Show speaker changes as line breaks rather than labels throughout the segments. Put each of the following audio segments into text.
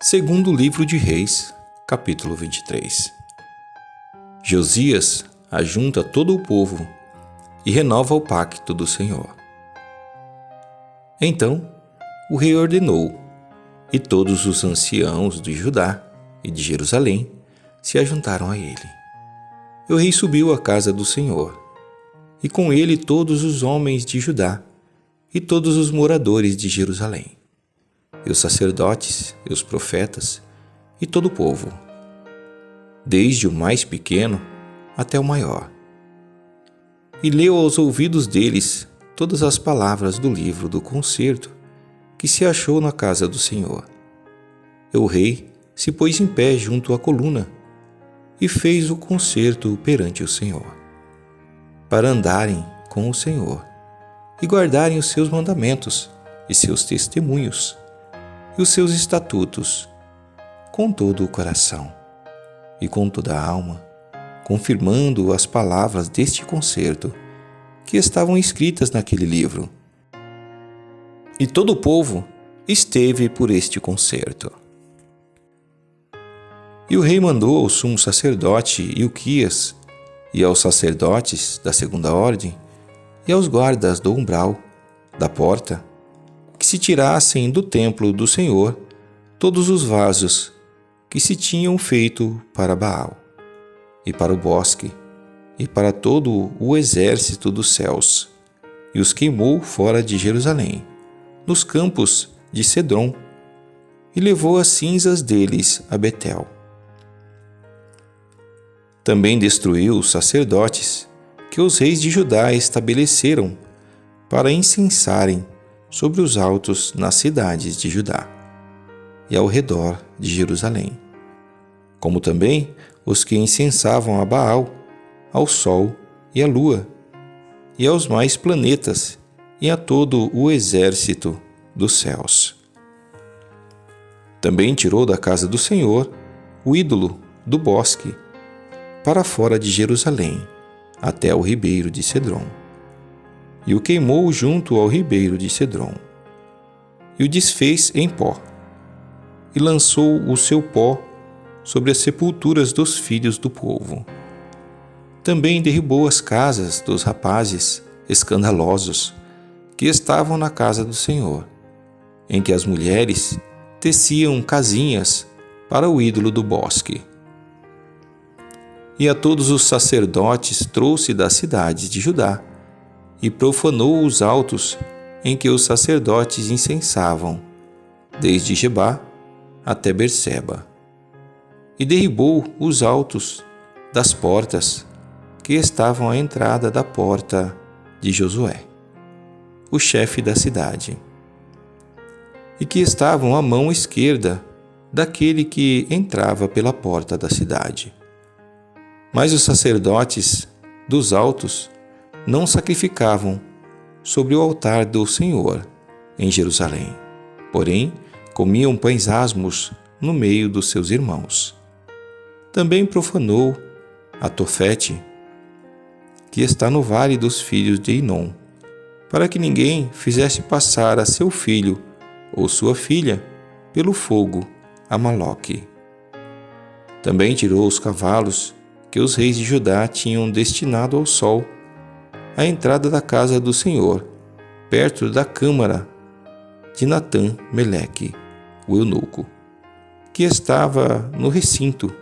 Segundo livro de Reis, capítulo 23. Josias ajunta todo o povo e renova o pacto do Senhor. Então o rei ordenou, e todos os anciãos de Judá e de Jerusalém se ajuntaram a ele. E o rei subiu à casa do Senhor, e com ele todos os homens de Judá e todos os moradores de Jerusalém, e os sacerdotes, e os profetas, e todo o povo, desde o mais pequeno até o maior. E leu aos ouvidos deles todas as palavras do livro do concerto que se achou na casa do Senhor. E o rei se pôs em pé junto à coluna e fez o concerto perante o Senhor, para andarem com o Senhor e guardarem os seus mandamentos e seus testemunhos e os seus estatutos com todo o coração e com toda a alma, confirmando as palavras deste concerto que estavam escritas naquele livro. E todo o povo esteve por este concerto. E o rei mandou ao sumo sacerdote Ilquias e aos sacerdotes da segunda ordem e aos guardas do umbral da porta que se tirassem do templo do Senhor todos os vasos que se tinham feito para Baal, e para o bosque, e para todo o exército dos céus, e os queimou fora de Jerusalém, nos campos de Cedrom, e levou as cinzas deles a Betel. Também destruiu os sacerdotes que os reis de Judá estabeleceram para incensarem sobre os altos nas cidades de Judá e ao redor de Jerusalém, como também os que incensavam a Baal, ao sol e à lua, e aos mais planetas, e a todo o exército dos céus. Também tirou da casa do Senhor o ídolo do bosque, para fora de Jerusalém, até o ribeiro de Cedrom, e o queimou junto ao ribeiro de Cedrom, e o desfez em pó, e lançou o seu pó sobre as sepulturas dos filhos do povo. Também derribou as casas dos rapazes escandalosos que estavam na casa do Senhor, em que as mulheres teciam casinhas para o ídolo do bosque. E a todos os sacerdotes trouxe das cidades de Judá, e profanou os altos em que os sacerdotes incensavam, desde Gebá até Berseba, e derribou os altos das portas que estavam à entrada da porta de Josué, o chefe da cidade, e que estavam à mão esquerda daquele que entrava pela porta da cidade. Mas os sacerdotes dos altos não sacrificavam sobre o altar do Senhor em Jerusalém, porém comiam pães asmos no meio dos seus irmãos. Também profanou a Tofete, que está no vale dos filhos de Inom, para que ninguém fizesse passar a seu filho ou sua filha pelo fogo a Maloque. Também tirou os cavalos que os reis de Judá tinham destinado ao sol, à entrada da casa do Senhor, perto da câmara de Natã-Meleque, o eunuco, que estava no recinto,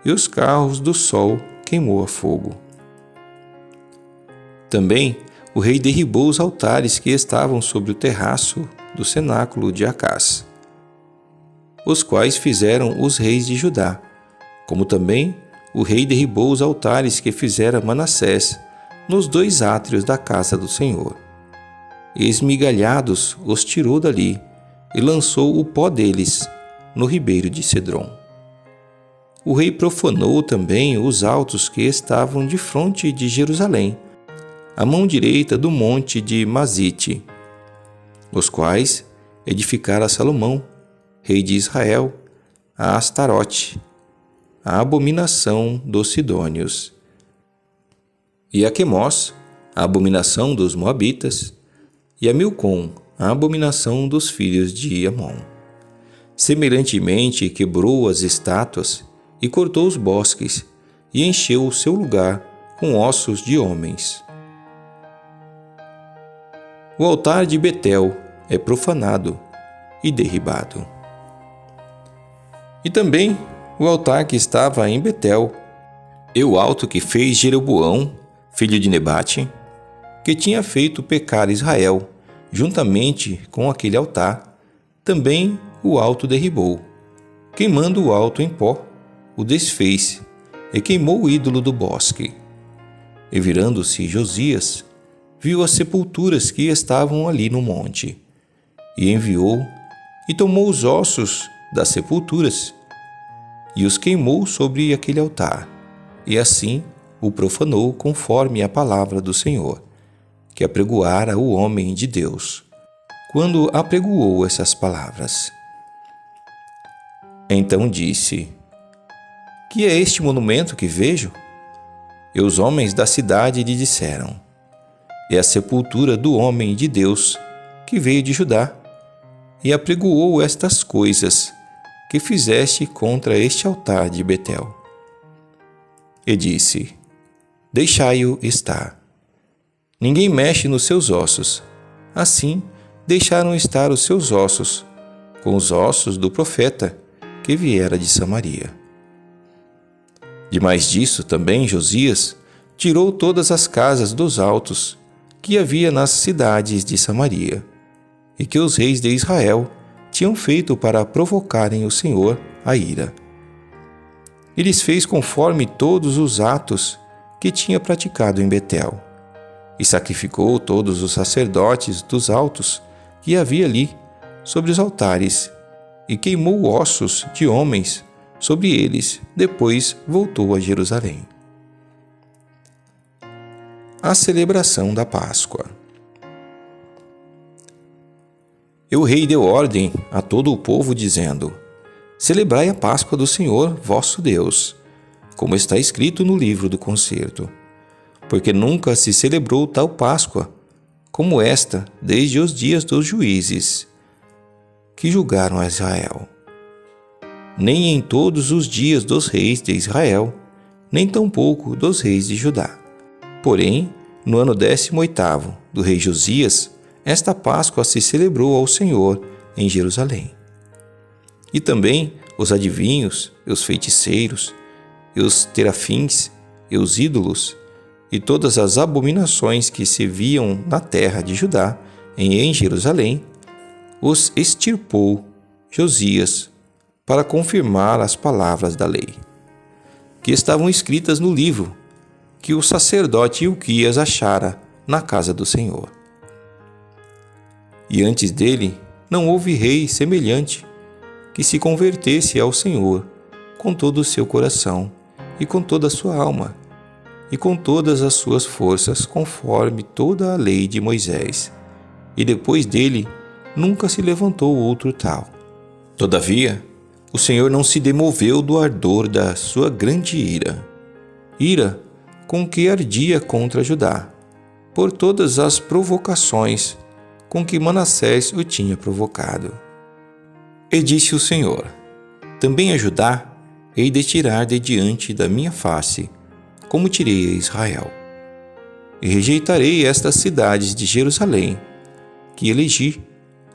e os carros do sol queimou a fogo. Também o rei derribou os altares que estavam sobre o terraço do cenáculo de Acás, os quais fizeram os reis de Judá, como também o rei derribou os altares que fizera Manassés nos dois átrios da casa do Senhor. E esmigalhados os tirou dali e lançou o pó deles no ribeiro de Cedrom. O rei profanou também os altos que estavam de fronte de Jerusalém, à mão direita do monte de Mazite, os quais edificara Salomão, rei de Israel, a Astarote, a abominação dos sidônios, e a Quemós, a abominação dos moabitas, e a Milcom, a abominação dos filhos de Amon. Semelhantemente, quebrou as estátuas e cortou os bosques e encheu o seu lugar com ossos de homens. O altar de Betel é profanado e derribado. E também o altar que estava em Betel, e o alto que fez Jeroboão, filho de Nebate, que tinha feito pecar Israel, juntamente com aquele altar, também o alto derribou, queimando o alto em pó, o desfez, e queimou o ídolo do bosque. E virando-se Josias, viu as sepulturas que estavam ali no monte, e enviou e tomou os ossos das sepulturas, e os queimou sobre aquele altar, e assim o profanou conforme a palavra do Senhor, que apregoara o homem de Deus, quando apregoou essas palavras. Então disse: Que é este monumento que vejo? E os homens da cidade lhe disseram: É a sepultura do homem de Deus que veio de Judá, e apregoou estas coisas que fizeste contra este altar de Betel. E disse: Deixai-o estar. Ninguém mexe nos seus ossos. Assim deixaram estar os seus ossos, com os ossos do profeta que viera de Samaria. Demais disso, também Josias tirou todas as casas dos altos que havia nas cidades de Samaria, e que os reis de Israel tinham feito para provocarem o Senhor a ira. E lhes fez conforme todos os atos que tinha praticado em Betel, e sacrificou todos os sacerdotes dos altos que havia ali sobre os altares, e queimou ossos de homens sobre eles. Depois voltou a Jerusalém. A celebração da Páscoa. E o rei deu ordem a todo o povo, dizendo: Celebrai a Páscoa do Senhor vosso Deus, como está escrito no livro do concerto. Porque nunca se celebrou tal Páscoa como esta desde os dias dos juízes que julgaram a Israel. Nem em todos os dias dos reis de Israel, nem tampouco dos reis de Judá. Porém, no ano 18º do rei Josias, esta Páscoa se celebrou ao Senhor em Jerusalém. E também os adivinhos, e os feiticeiros, e os terafins, e os ídolos, e todas as abominações que se viam na terra de Judá e em Jerusalém, os extirpou Josias para confirmar as palavras da lei, que estavam escritas no livro que o sacerdote Ilquias achara na casa do Senhor. E antes dele não houve rei semelhante que se convertesse ao Senhor com todo o seu coração e com toda a sua alma e com todas as suas forças, conforme toda a lei de Moisés. E depois dele nunca se levantou outro tal. Todavia, o Senhor não se demoveu do ardor da sua grande ira com que ardia contra Judá, por todas as provocações com que Manassés o tinha provocado. E disse o Senhor: Também a Judá hei de tirar de diante da minha face, como tirei a Israel. E rejeitarei estas cidades de Jerusalém, que elegi,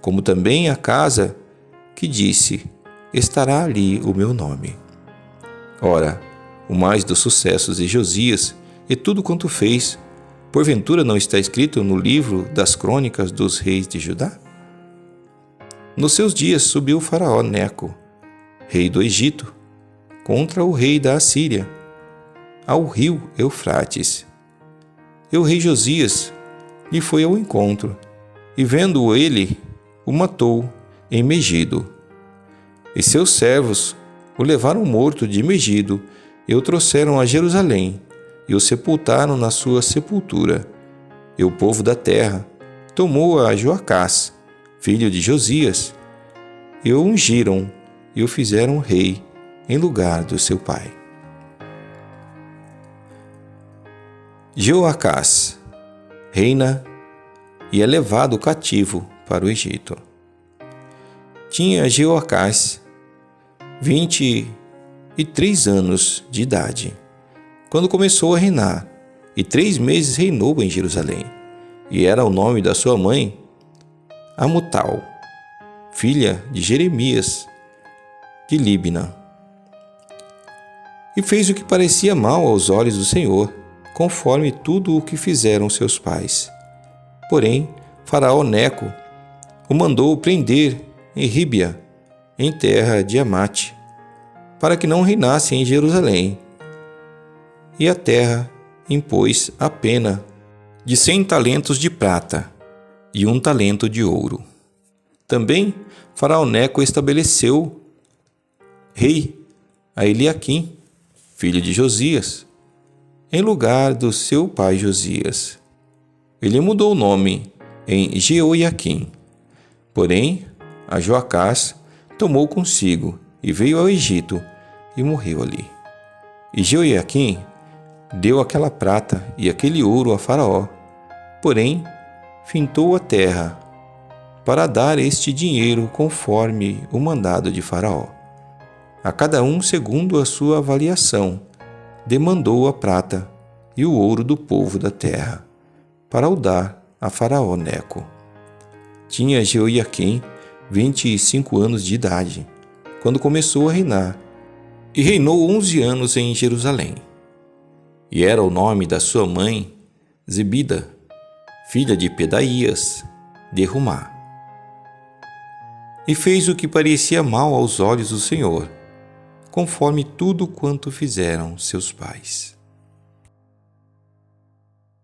como também a casa que disse: estará ali o meu nome. Ora, o mais dos sucessos de Josias e tudo quanto fez, porventura não está escrito no livro das crônicas dos reis de Judá? Nos seus dias subiu o faraó Neco, rei do Egito, contra o rei da Assíria, ao rio Eufrates. E o rei Josias lhe foi ao encontro, e vendo-o ele, o matou em Megido. E seus servos o levaram morto de Megido e o trouxeram a Jerusalém e o sepultaram na sua sepultura. E o povo da terra tomou a Joacás, filho de Josias, e o ungiram e o fizeram rei em lugar do seu pai. Joacás reina e é levado cativo para o Egito. Tinha Jeoacás 23 anos de idade, quando começou a reinar, e 3 meses reinou em Jerusalém. E era o nome da sua mãe Amutal, filha de Jeremias de Líbna. E fez o que parecia mal aos olhos do Senhor, conforme tudo o que fizeram seus pais. Porém, Faraó Neco o mandou prender em Ríbia, em terra de Amate, para que não reinasse em Jerusalém. E a terra impôs a pena de 100 talentos de prata e 1 talento de ouro. Também Faraó Neco estabeleceu rei a Eliaquim, filho de Josias, em lugar do seu pai Josias. Ele mudou o nome em Jeoiaquim. Porém, a Joacás tomou consigo e veio ao Egito e morreu ali. E Jeoiaquim deu aquela prata e aquele ouro a Faraó, porém fintou a terra para dar este dinheiro conforme o mandado de Faraó. A cada um segundo a sua avaliação, demandou a prata e o ouro do povo da terra, para o dar a Faraó Neco. Tinha Jeoiaquim 25 anos de idade, quando começou a reinar, e reinou 11 anos em Jerusalém. E era o nome da sua mãe Zebida, filha de Pedaías, de Rumá. E fez o que parecia mal aos olhos do Senhor, conforme tudo quanto fizeram seus pais.